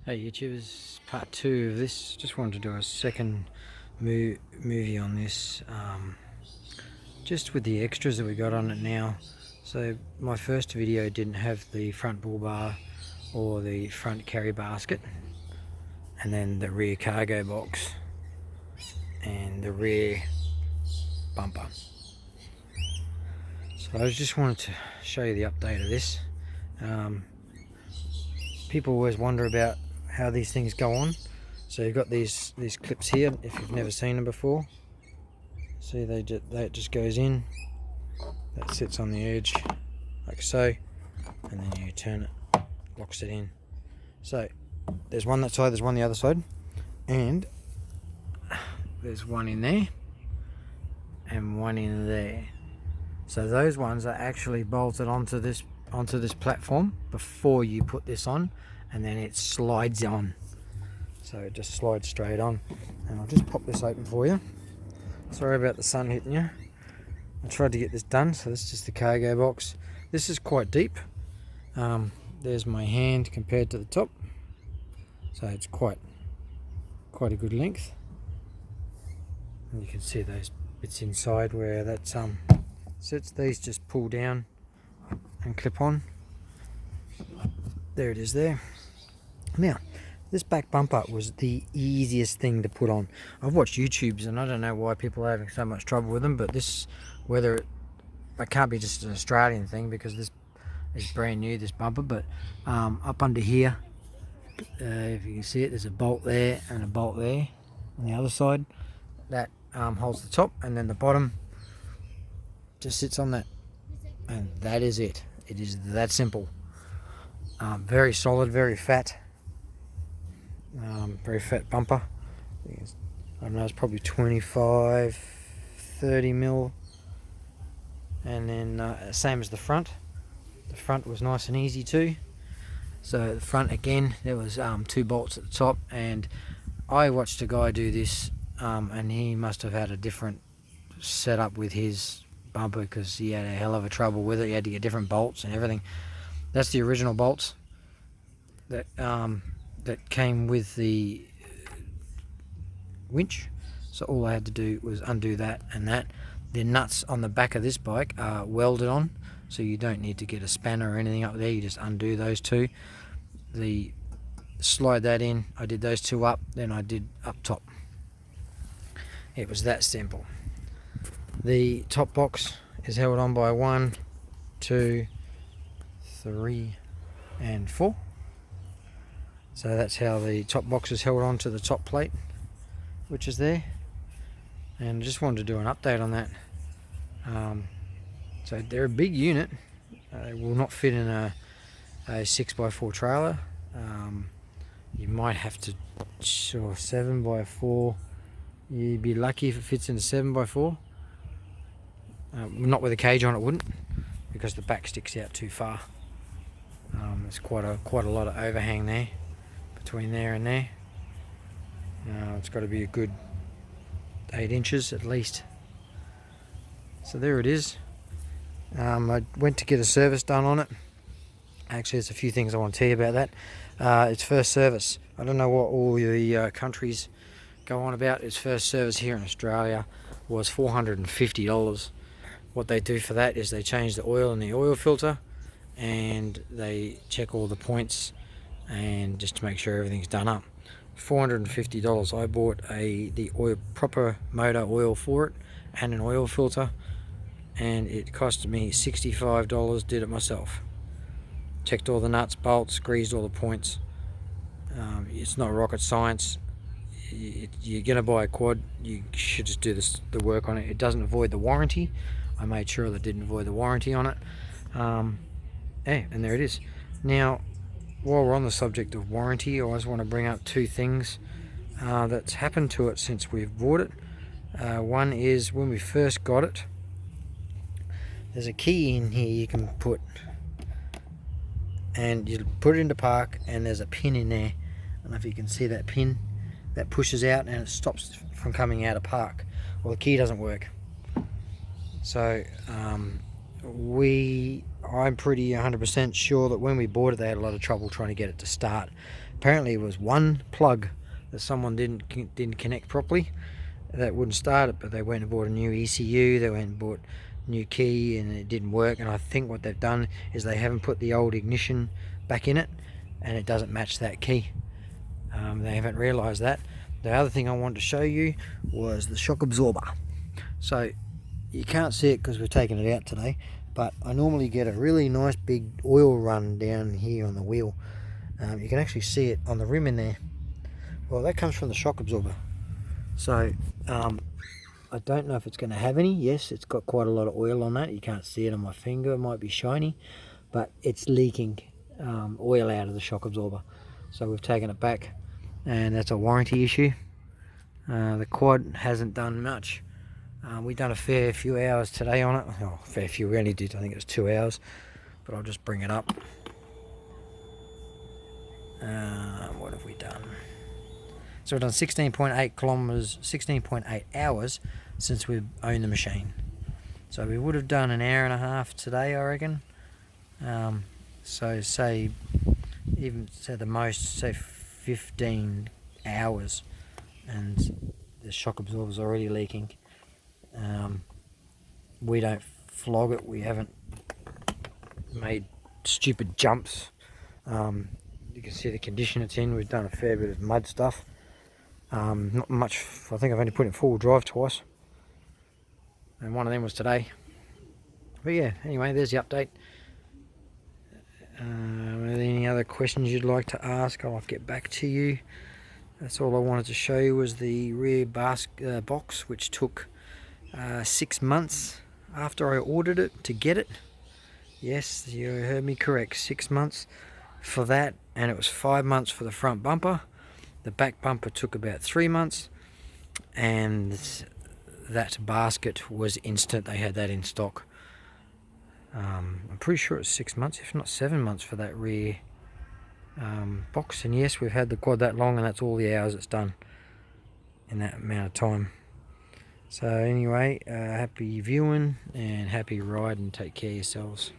Hey YouTubers, part 2 of this. Just wanted to do a second movie on this, just with the extras that we got on it now. So my first video didn't have the front bull bar or the front carry basket, and then the rear cargo box and the rear bumper. So I just wanted to show you the update of this. People always wonder about how these things go on. So you've got these clips here, if you've never seen them before. See, that just goes in, that sits on the edge like so, and then you turn it, locks it in. So there's one that side, there's one the other side, and there's one in there and one in there. So those ones are actually bolted onto this platform before you put this on, and then it slides on. So it just slides straight on. And I'll just pop this open for you. Sorry about the sun hitting you. I tried to get this done. So this is just the cargo box. This is quite deep. There's my hand compared to the top. So it's quite a good length. And you can see those bits inside where that sits. These just pull down and clip on. There it is there. Now, this back bumper was the easiest thing to put on. I've watched YouTubes and I don't know why people are having so much trouble with them, but this, it can't be just an Australian thing because this is brand new, this bumper, but up under here, if you can see it, there's a bolt there and a bolt there on the other side. That holds the top, and then the bottom just sits on that, and that is it. It is that simple. Very solid, very fat. Very fat bumper. I don't know, it's probably 25, 30 mil. And then same as the front. The front was nice and easy too. So the front again, there was 2 bolts at the top, and I watched a guy do this, and he must have had a different setup with his bumper because he had a hell of a trouble with it. He had to get different bolts and everything. That's the original bolts that came with the winch. So all I had to do was undo that and that. The nuts on the back of this bike are welded on, so you don't need to get a spanner or anything up there. You just undo those two. Slide that in. I did those 2 up, then I did up top. It was that simple. The top box is held on by 1, 2, 3 and 4. So that's how the top box is held on to the top plate, which is there. And I just wanted to do an update on that. So they're a big unit. They will not fit in a 6x4 trailer. You might have to, 7x4. You'd be lucky if it fits in a 7x4. Not with a cage on, it wouldn't, because the back sticks out too far. There's quite a lot of overhang there, between there and there. It's got to be a good 8 inches at least. So there it is. I went to get a service done on it. Actually, there's a few things I want to tell you about that. Its first service. I don't know what all the countries go on about. Its first service here in Australia was $450. What they do for that is they change the oil in the oil filter, and they check all the points, and just to make sure everything's done up. $450. I bought the proper motor oil for it and an oil filter, and it cost me $65. Did it myself. Checked all the nuts, bolts, greased all the points. It's not rocket science. You're gonna buy a quad, you should just do the work on it. It doesn't avoid the warranty. I made sure that it didn't avoid the warranty on it. And there it is. Now, while we're on the subject of warranty, I just want to bring up 2 things that's happened to it since we've bought it. One is when we first got it, there's a key in here you can put, and you put it into park, and there's a pin in there. I don't know if you can see that pin that pushes out, and it stops from coming out of park. Well, the key doesn't work. So I'm pretty 100% sure that when we bought it, they had a lot of trouble trying to get it to start. Apparently it was one plug that someone didn't connect properly that wouldn't start it, but they went and bought a new ECU, they went and bought a new key, and it didn't work. And I think what they've done is they haven't put the old ignition back in it, and it doesn't match that key. They haven't realized that. The other thing I wanted to show you was the shock absorber. So you can't see it because we're taking it out today, but I normally get a really nice big oil run down here on the wheel. You can actually see it on the rim in there. Well, that comes from the shock absorber. So I don't know if it's going to have any. Yes, it's got quite a lot of oil on that. You can't see it on my finger. It might be shiny, but it's leaking oil out of the shock absorber. So we've taken it back, and that's a warranty issue. The quad hasn't done much. We've done a fair few hours today on it. Oh, fair few, we only did, I think it was 2 hours, but I'll just bring it up. What have we done? So we've done 16.8 kilometers, 16.8 hours since we've owned the machine. So we would have done an hour and a half today, I reckon. So say, even say the most, say 15 hours, and the shock absorber's already leaking. We don't flog it, we haven't made stupid jumps. You can see the condition it's in. We've done a fair bit of mud stuff. Not much. I think I've only put it in full drive twice, and one of them was today. But yeah, anyway, there's the update. Are there any other questions you'd like to ask? I'll get back to you. That's all I wanted to show you, was the rear box, which took 6 months after I ordered it to get it. Yes, you heard me correct, 6 months for that, and it was 5 months for the front bumper. The back bumper took about 3 months, and that basket was instant. They had that in stock. I'm pretty sure it's 6 months, if not 7 months, for that rear box. And yes, we've had the quad that long, and that's all the hours it's done in that amount of time. So anyway, happy viewing and happy riding. Take care of yourselves.